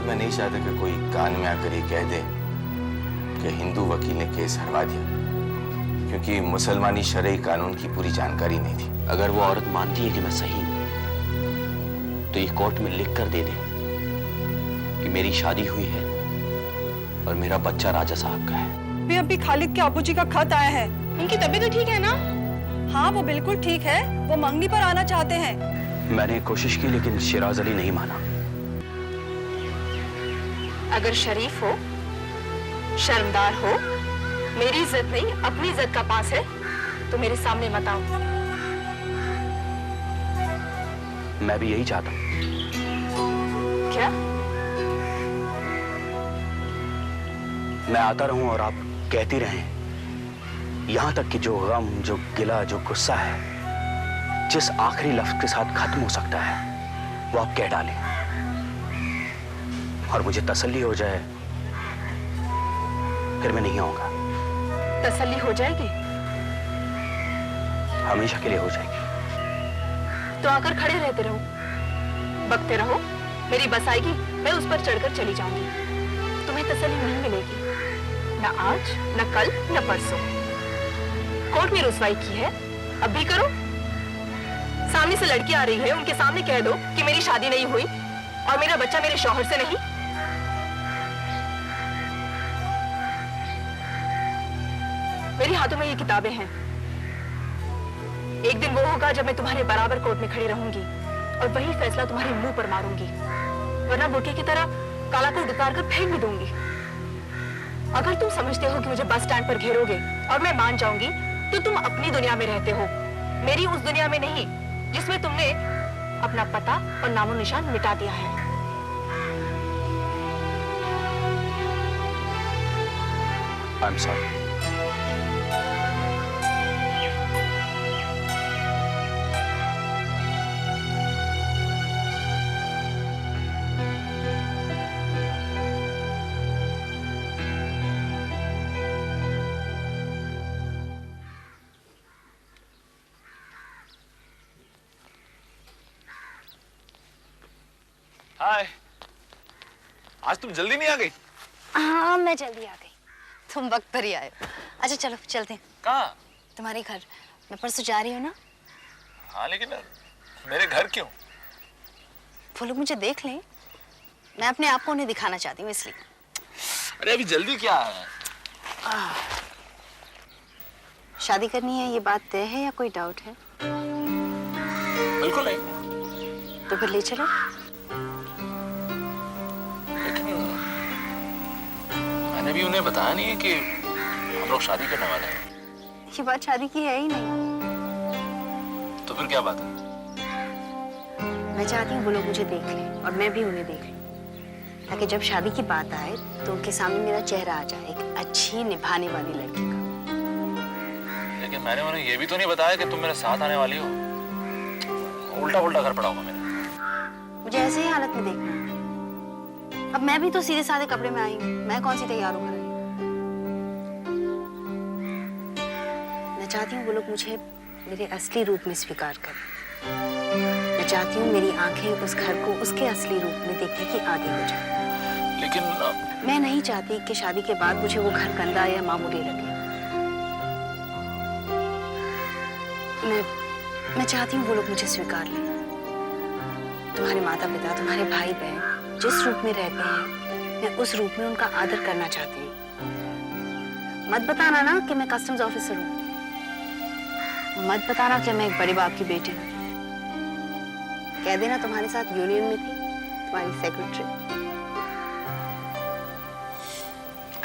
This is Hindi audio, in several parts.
मैं नहीं चाहता कि कोई कान में आकर ये कह दे कि हिंदू वकील ने केस हरवा दिया, क्योंकि मुसलमानी शरई कानून की पूरी जानकारी नहीं थी। अगर वो औरत मानती है कि मैं सही हूं तो ये कोर्ट में लिख कर दे दे कि मेरी शादी हुई है और मेरा बच्चा राजा साहब का है। अभी खालिद के अबू जी का खत आया है। उनकी तबीयत ठीक है ना? हाँ, वो बिल्कुल ठीक है। वो मंगनी पर आना चाहते हैं। मैंने कोशिश की लेकिन शिराज अली नहीं माना। अगर शरीफ हो, शर्मदार हो, मेरी इज्जत नहीं अपनी इज्जत का पास है तो मेरे सामने मत आओ। मैं भी यही चाहता हूँ। क्या? मैं आता रहूं और आप कहती रहें, यहां तक कि जो गम, जो गिला, जो गुस्सा है जिस आखिरी लफ्ज के साथ खत्म हो सकता है वो आप कह डालें और मुझे तसल्ली हो जाए, फिर मैं नहीं आऊंगा। तसल्ली हो जाएगी? हमेशा के लिए हो जाएगी। तो आकर खड़े रहते रहो, बकते रहो। मेरी बस आएगी, मैं उस पर चढ़कर चली जाऊंगी। तुम्हें तसल्ली नहीं मिलेगी, न आज, न कल, न परसों। कोर्ट में रुसवाई की है, अब भी करो। सामने से लड़की आ रही है, उनके सामने कह दो कि मेरी शादी नहीं हुई और मेरा बच्चा मेरे शौहर से नहीं। मेरे हाथों में ये किताबें हैं। एक दिन वो होगा जब मैं तुम्हारे बराबर कोर्ट में खड़ी रहूंगी और वही फैसला तुम्हारे मुंह पर मारूंगी, वरना बुके की तरह काला कोट उतार कर फेंक भी दूंगी। अगर तुम समझते हो कि मुझे बस स्टैंड पर घेरोगे और मैं मान जाऊंगी तो तुम अपनी दुनिया में रहते हो, मेरी उस दुनिया में नहीं जिसमें तुमने अपना पता और नामो निशान मिटा दिया है। I'm sorry. हाय, आज तुम जल्दी नहीं आ गई? हाँ, मैं जल्दी आ गई। तुम वक्त पर ही आए। अच्छा चलो चलते हैं। कहाँ? तुम्हारे घर। मैं परसों जा रही हूँ ना। हाँ, लेकिन मेरे घर क्यों? वो लोग मुझे देख लें, मैं अपने आप को उन्हें दिखाना चाहती हूँ इसलिए। अरे अभी जल्दी क्या है? शादी करनी है ये बात तय है या कोई डाउट है? बिल्कुल नहीं। तो फिर ले चलो। मैंने भी उन्हें बताया नहीं है कि हम लोग शादी करने वाले हैं। ये बात शादी की है ही नहीं। तो फिर क्या बात है? मैं चाहती हूँ वो लोग मुझे देख लें और मैं भी उन्हें देख लूं, ताकि जब शादी की बात आए तो उनके सामने मेरा चेहरा आ जाए, एक अच्छी निभाने वाली लड़की का। लेकिन मैंने उन्हें ये भी तो नहीं बताया कि तुम मेरे साथ आने वाली हो। उल्टा उल्टा कर पड़ा होगा मैंने। मुझे ऐसे ही हालत में देखना है। अब मैं भी तो सीधे साधे कपड़े में आई हूँ, मैं कौन सी तैयार होकर आई? मैं चाहती हूँ वो लोग मुझे मेरे असली रूप में स्वीकार करें। मैं चाहती हूँ मेरी आंखें उस घर को उसके असली रूप में देखने की आदी हो जाए। लेकिन मैं नहीं चाहती कि शादी के बाद मुझे वो घर गंदा या मामूली लगे। मैं चाहती हूँ वो लोग मुझे स्वीकार लें। तुम्हारे माता पिता, तुम्हारे भाई बहन जिस रूप में रहते हैं, मैं उस रूप में उनका आदर करना चाहती हूँ। मत बताना ना कि मैं कस्टम्स ऑफिसर हूँ। मत बताना कि मैं एक बड़े बाप की बेटी हूँ। कह देना तुम्हारे साथ यूनियन में थी, तुम्हारी सेक्रेटरी।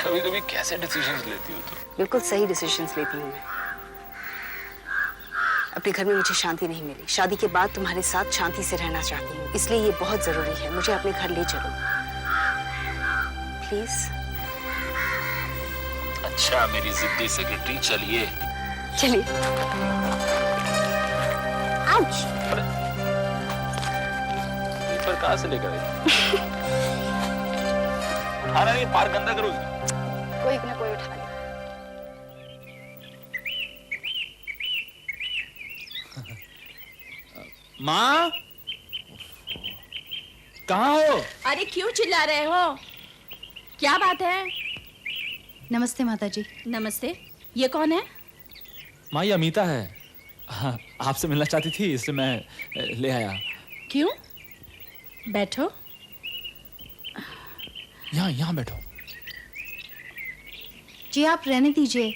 कभी-कभी कैसे डिसीजंस लेती हो तुम? बिल्कुल सही डिसीजंस लेती हूँ मैं। अपने घर में मुझे शांति नहीं मिली। शादी के बाद तुम्हारे साथ शांति से रहना चाहती हूँ, इसलिए ये बहुत जरूरी है। मुझे अपने घर ले चलो प्लीज। अच्छा मेरी जिद्दी सेक्रेटरी, चलिए। चलिए। आउच। पेपर कहाँ से लेकर आई? उठाना नहीं, पार गंदा करोगी। कोई ना कोई उठा ले। माँ, कहाँ हो? अरे क्यों चिल्ला रहे हो? क्या बात है? नमस्ते माता जी। नमस्ते। ये कौन है? माँ, ये अमीता है। हाँ, आपसे मिलना चाहती थी, इसलिए मैं ले आया। क्यों? बैठो। यहाँ बैठो। जी आप रहने दीजिए,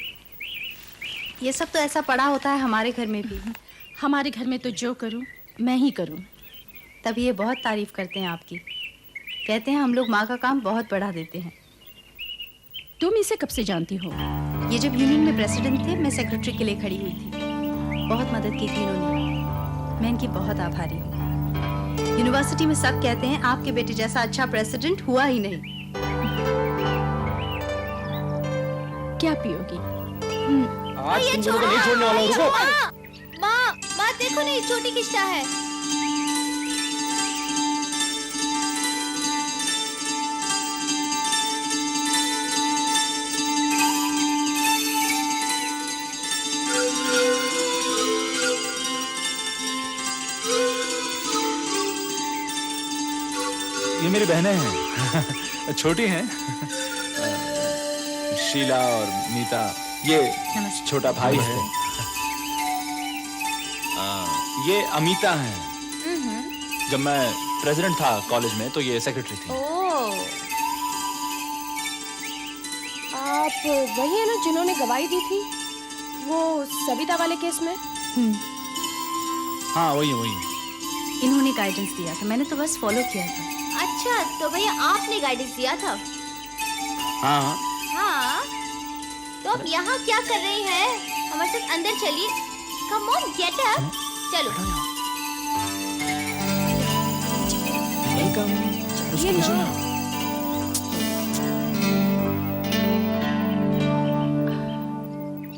ये सब तो ऐसा पड़ा होता है हमारे घर में भी। हमारे घर में तो जो करूं मैं ही करूं। तभी ये बहुत तारीफ करते हैं आपकी, कहते हैं हम लोग माँ का काम बहुत बढ़ा देते हैं। तुम इसे कब से जानती हो? ये जब यूनियन में प्रेसिडेंट थे, मैं सेक्रेटरी के लिए खड़ी हुई थी, बहुत मदद की थी इन्होंने, मैं इनकी बहुत आभारी हूँ। यूनिवर्सिटी में सब कहते हैं आपके बेटे जैसा अच्छा प्रेसिडेंट हुआ ही नहीं। क्या पियोगी? आज तुम दोनों को नहीं छोड़ने वाला हूँ, रुको। माँ देखो नहीं, छोटी किस्ता है। ये मेरी बहनें हैं। छोटी हैं। शीला और मीता। ये छोटा भाई है। ये अमीता है। जब मैं प्रेसिडेंट था कॉलेज में तो ये सेक्रेटरी थी। आप वही है ना जिन्होंने गवाही दी थी वो सविता वाले केस में? हाँ वही वही। इन्होंने गाइडेंस दिया था, मैंने तो बस फॉलो किया था। अच्छा, तो भैया आपने गाइडेंस दिया था? हाँ हाँ। तो अब यहाँ क्या कर रहे हैं? हमारे साथ अंदर चलिए। Come on, get up. चलो। वेलकम।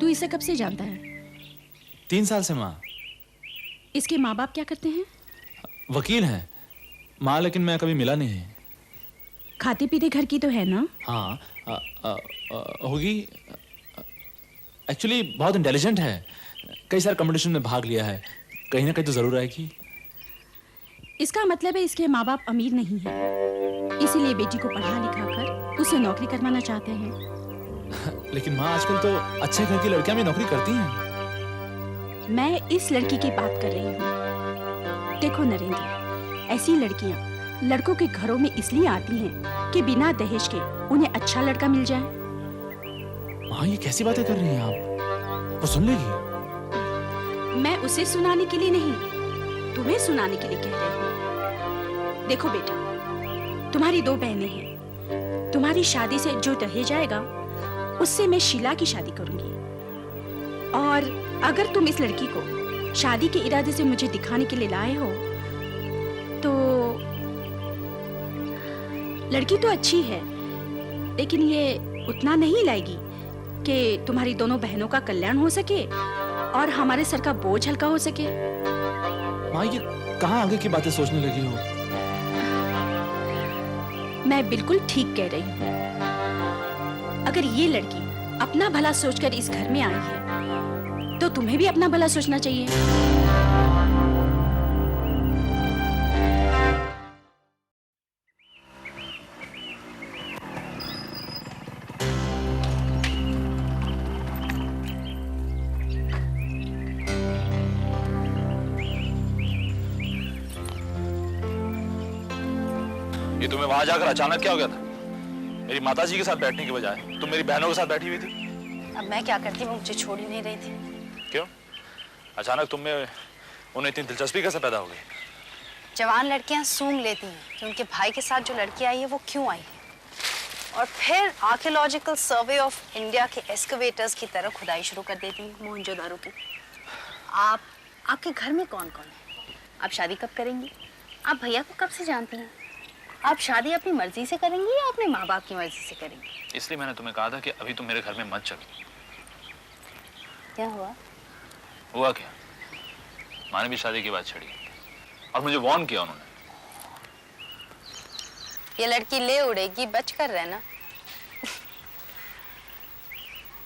तू इसे कब से जानता है? 3 साल से माँ। इसके माँ बाप क्या करते हैं? वकील हैं माँ, लेकिन मैं कभी मिला नहीं। खाते पीते घर की तो है ना? हाँ होगी। एक्चुअली बहुत इंटेलिजेंट है, कई सारे कंपटीशन में भाग लिया है, कहीं ना कहीं तो जरूर आएगी। इसका मतलब है इसके माँ बाप अमीर नहीं है, इसीलिए बेटी को पढ़ा लिखा कर उसे नौकरी करवाना चाहते हैं। लेकिन माँ आजकल तो अच्छे घर की लड़कियां भी नौकरी करती हैं। मैं इस लड़की की बात कर रही हूँ। देखो नरेंद्र, ऐसी लड़कियां लड़कों के घरों में इसलिए आती हैं कि बिना दहेज के उन्हें अच्छा लड़का मिल जाए। माँ ये कैसी बातें कर रही हैं आप? वो सुन लेगी। मैं उसे सुनाने के लिए नहीं, तुम्हें सुनाने के लिए कह रही हूँ। देखो बेटा, तुम्हारी 2 बहनें हैं, तुम्हारी शादी से जो दहेज आएगा उससे मैं शीला की शादी करूंगी। और अगर तुम इस लड़की को शादी के इरादे से मुझे दिखाने के लिए लाए हो तो लड़की तो अच्छी है, लेकिन ये उतना नहीं लाएगी कि तुम्हारी दोनों बहनों का कल्याण हो सके और हमारे सर का बोझ हल्का हो सके। माँ ये कहाँ आगे की बातें सोचने लगी हो? मैं बिल्कुल ठीक कह रही हूँ। अगर ये लड़की अपना भला सोचकर इस घर में आई है तो तुम्हें भी अपना भला सोचना चाहिए। ये तुम्हें वहां जाकर अचानक क्या हो गया था? मेरी माताजी के साथ बैठने की बजाय तुम मेरी बहनों के साथ बैठी हुई थी। अब मैं क्या करती, वो मुझे छोड़ ही नहीं रही थी। क्यों? अचानक तुम में उन्हें इतनी दिलचस्पी कैसे पैदा हो गई? जवान लड़कियां सूंघ लेती हैं कि उनके भाई के साथ जो लड़की आई है वो क्यों आई है, और फिर आर्कियोलॉजिकल सर्वे ऑफ इंडिया के एक्सकवेटर्स की तरह खुदाई शुरू कर देती हैं मोहनजोदारो की। आपके घर में कौन कौन है? आप शादी कब करेंगी? आप भैया को कब से जानती हैं? आप शादी अपनी मर्जी से करेंगी या अपने माँ बाप की मर्जी से करेंगी? इसलिए मैंने तुम्हें कहा था कि अभी तुम मेरे घर में मत चलो। क्या हुआ? हुआ क्या? माँ ने भी शादी की बात छेड़ी और मुझे वार्न किया उन्होंने। ये लड़की ले उड़ेगी, बच कर रहना।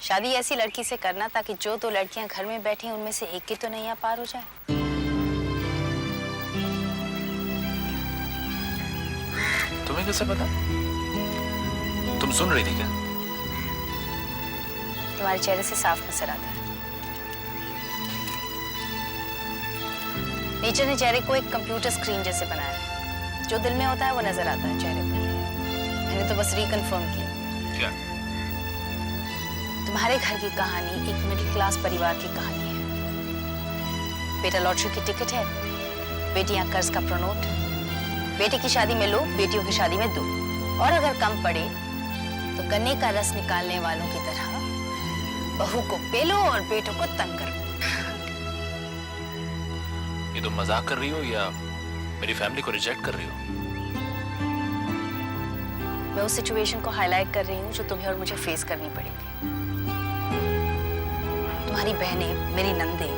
शादी ऐसी लड़की से करना ताकि जो 2 लड़कियां घर में बैठी हैं उनमें से एक की तो नैया पार हो जाए। तुम्हें कैसे पता? तुम सुन रही थी क्या? तुम्हारे चेहरे से साफ नजर आता है। नेचर ने चेहरे को एक कंप्यूटर स्क्रीन जैसे बनाया है। जो दिल में होता है वो नजर आता है चेहरे पर। मैंने तो बस रिकन्फर्म किया। क्या? तुम्हारे घर की कहानी एक मिडिल क्लास परिवार की कहानी है। बेटा लॉटरी की टिकट है, बेटियां कर्ज का प्रोनोट। बेटे की शादी में लो, बेटियों की शादी में दो। और अगर कम पड़े तो गन्ने का रस निकालने वालों की तरह बहू को पेलो और बेटों को तंग करो। ये तुम मजाक कर रही हो या मेरी फैमिली को रिजेक्ट कर रही हो? मैं उस सिचुएशन को हाईलाइट कर रही हूँ जो तुम्हें और मुझे फेस करनी पड़ेगी। तुम्हारी बहनें, मेरी नंदे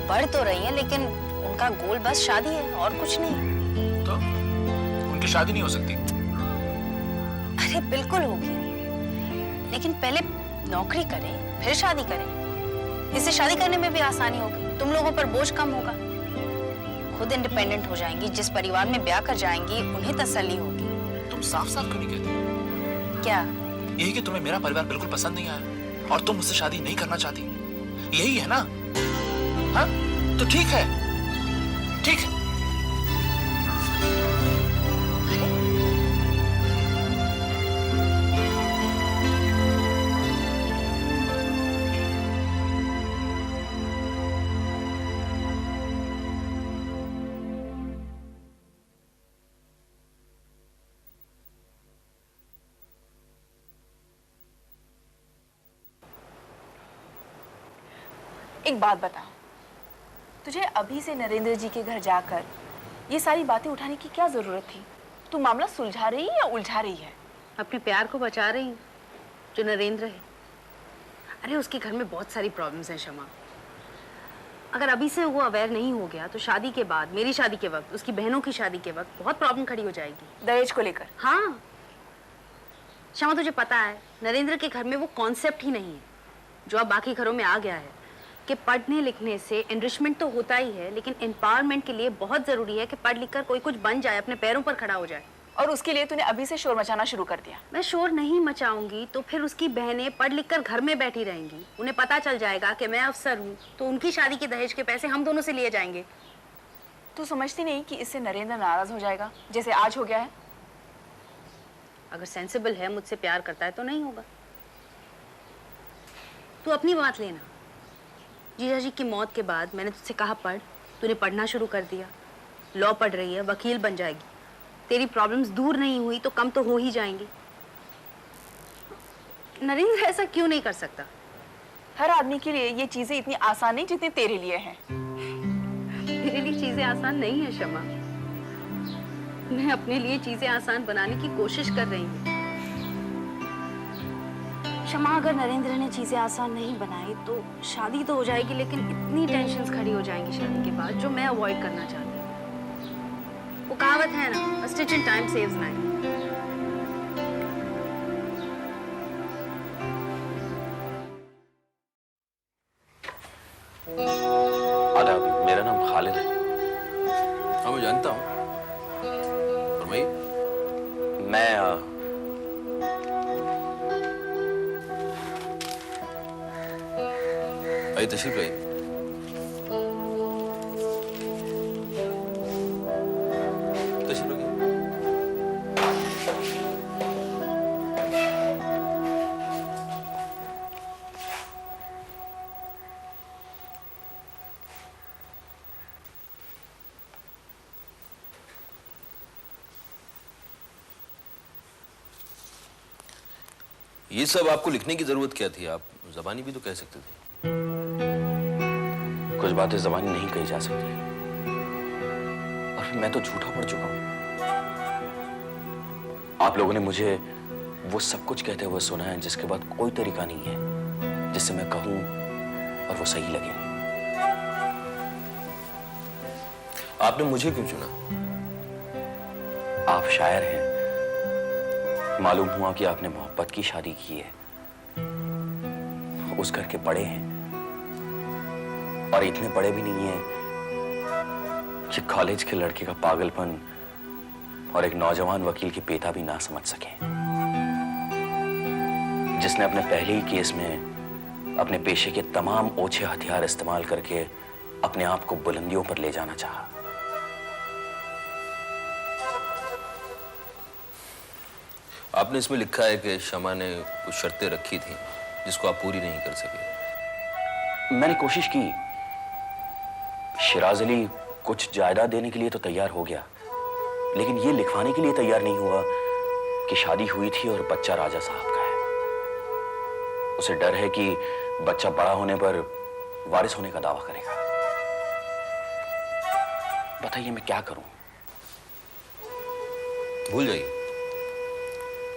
बढ़ तो रही हैं, लेकिन उनका गोल बस शादी है और कुछ नहीं। तो उनकी शादी नहीं हो सकती? अरे बिल्कुल होगी, लेकिन पहले नौकरी करें फिर शादी करें। इससे शादी करने में भी आसानी होगी, तुम लोगों पर बोझ कम होगा, खुद इंडिपेंडेंट हो जाएंगी। जिस परिवार में ब्याह कर जाएंगी उन्हें तसल्ली होगी। तुम साफ साफ क्यों नहीं कहती? क्या? यही कि तुम्हें मेरा परिवार बिल्कुल पसंद नहीं आया और तुम मुझसे शादी नहीं करना चाहती, यही है ना? हाँ तो ठीक है, ठीक है। एक बात बता, तुझे अभी से नरेंद्र जी के घर जाकर ये सारी बातें उठाने की क्या जरूरत थी? तू मामला सुलझा रही है या उलझा रही है? अपने प्यार को बचा रही हूँ जो नरेंद्र है। अरे उसके घर में बहुत सारी प्रॉब्लम्स हैं शमा। अगर अभी से वो अवेयर नहीं हो गया तो शादी के बाद, मेरी शादी के वक्त, उसकी बहनों की शादी के वक्त बहुत प्रॉब्लम खड़ी हो जाएगी। दहेज को लेकर? हाँ शमा, तुझे पता है नरेंद्र के घर में वो कॉन्सेप्ट ही नहीं है जो अब बाकी घरों में आ गया है कि पढ़ने लिखने से एनरिचमेंट तो होता ही है, लेकिन एम्पावरमेंट के लिए बहुत जरूरी है कि पढ़ लिख कर कोई कुछ बन जाए, अपने पैरों पर खड़ा हो जाए। और उसके लिए तूने अभी से शोर मचाना शुरू कर दिया। मैं शोर नहीं मचाऊंगी तो फिर उसकी बहनें पढ़ लिख कर घर में बैठी रहेंगी। उन्हें पता चल जाएगा कि मैं अफसर हूँ, तो उनकी शादी के दहेज के पैसे हम दोनों से लिए जाएंगे। तू समझती नहीं कि इससे नरेंद्र नाराज हो जाएगा जैसे आज हो गया है? अगर सेंसिबल है, मुझसे प्यार करता है तो नहीं होगा। तू अपनी बात लेना। जीजा जी की मौत के बाद मैंने तुझसे कहा पढ़, तूने पढ़ना शुरू कर दिया। लॉ पढ़ रही है, वकील बन जाएगी। तेरी प्रॉब्लम्स दूर नहीं हुई तो कम तो हो ही जाएंगी। नरेंद्र ऐसा क्यों नहीं कर सकता? हर आदमी के लिए ये चीजें इतनी आसान नहीं जितनी तेरे लिए हैं। मेरे लिए चीजें आसान नहीं है शमा। मैं अपने लिए चीजें आसान बनाने की कोशिश कर रही हूँ। शमा, अगर नरेंद्र ने चीजें आसान नहीं बनाई तो शादी तो हो जाएगी, लेकिन इतनी टेंशन्स खड़ी हो जाएंगी शादी के बाद जो मैं अवॉइड करना चाहती हूँ। वो कहावत है ना, a stitch in time saves nine। आदाब, मेरा नाम खालिद है। हाँ मैं जानता हूँ। फरमाइए। मैं आइए तशरीफ लाइए। तशरीफ लाइए। ये सब आपको लिखने की जरूरत क्या थी? आप ज़बानी भी तो कह सकते थे। कुछ बातें ज़बानी नहीं कही जा सकती, और मैं तो झूठा पड़ चुका हूं। आप लोगों ने मुझे वो सब कुछ कहते हुए सुना है जिसके बाद कोई तरीका नहीं है जिससे मैं कहूं और वो सही लगे। आपने मुझे क्यों चुना? आप शायर हैं, मालूम हुआ कि आपने मोहब्बत की शादी की है, उस घर के बड़े हैं, और इतने बड़े भी नहीं हैं कि कॉलेज के लड़के का पागलपन और एक नौजवान वकील के पिता भी ना समझ सके, जिसने अपने पहले ही केस में अपने पेशे के तमाम ओछे हथियार इस्तेमाल करके अपने आप को बुलंदियों पर ले जाना चाहा। आपने इसमें लिखा है कि शमा ने कुछ शर्तें रखी थी जिसको आप पूरी नहीं कर सके। मैंने कोशिश की। शिराज अली कुछ जायदाद देने के लिए तो तैयार हो गया, लेकिन ये लिखवाने के लिए तैयार नहीं हुआ कि शादी हुई थी और बच्चा राजा साहब का है। उसे डर है कि बच्चा बड़ा होने पर वारिस होने का दावा करेगा। बताइए मैं क्या करूं? भूल जाइए,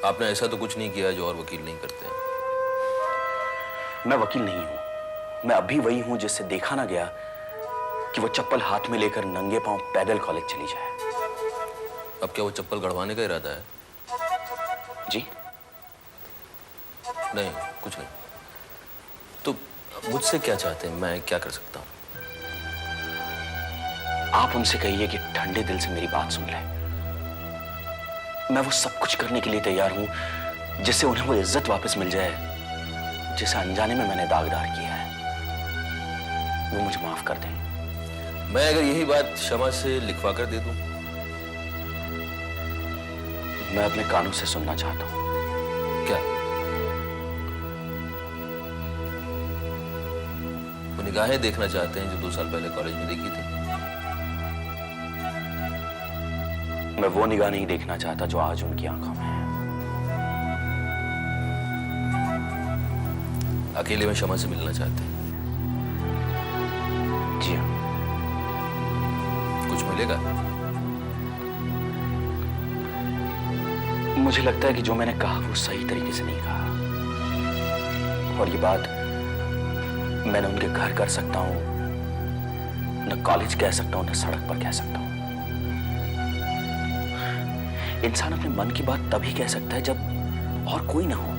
आपने ऐसा तो कुछ नहीं किया जो और वकील नहीं करते हैं। मैं वकील नहीं हूं, मैं अभी वही हूं जिससे देखा ना गया कि वो चप्पल हाथ में लेकर नंगे पांव पैदल कॉलेज चली जाए। अब क्या वो चप्पल गड़वाने का इरादा है? जी नहीं, कुछ नहीं। तो मुझसे क्या चाहते हैं? मैं क्या कर सकता हूं? आप उनसे कहिए कि ठंडे दिल से मेरी बात सुन लें। मैं वो सब कुछ करने के लिए तैयार हूं जिससे उन्हें वो इज्जत वापस मिल जाए जिसे अनजाने में मैंने दागदार किया है। वो मुझे माफ कर दें। मैं अगर यही बात शमा से लिखवा कर दे दूं? मैं अपने कानों से सुनना चाहता हूं। क्या वो निगाहें देखना चाहते हैं जो 2 साल पहले कॉलेज में देखी थी? मैं वो निगाह नहीं देखना चाहता जो आज उनकी आंखों में है। अकेले में शमा से मिलना चाहते हैं? जी हाँ। कुछ मिलेगा? मुझे लगता है कि जो मैंने कहा वो सही तरीके से नहीं कहा, और ये बात मैंने उनके घर कर सकता हूं, न कॉलेज कह सकता हूं, न सड़क पर कह सकता हूं। इंसान अपने मन की बात तभी कह सकता है जब और कोई ना हो,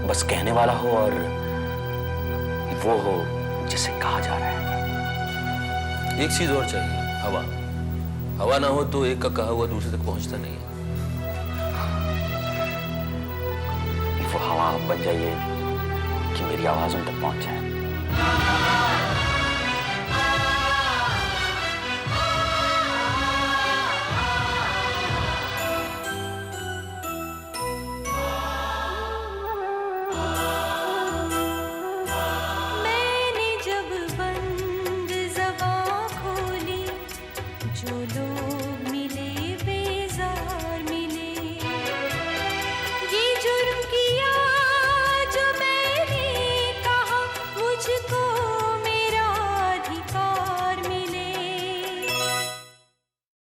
बस कहने वाला हो और वो हो जिसे कहा जा रहा है। एक चीज और चाहिए, हवा। हवा ना हो तो एक का कहा हुआ दूसरे तक पहुंचता नहीं है। वो हवा आप बन जाइए कि मेरी आवाज उन तक पहुंच जाए।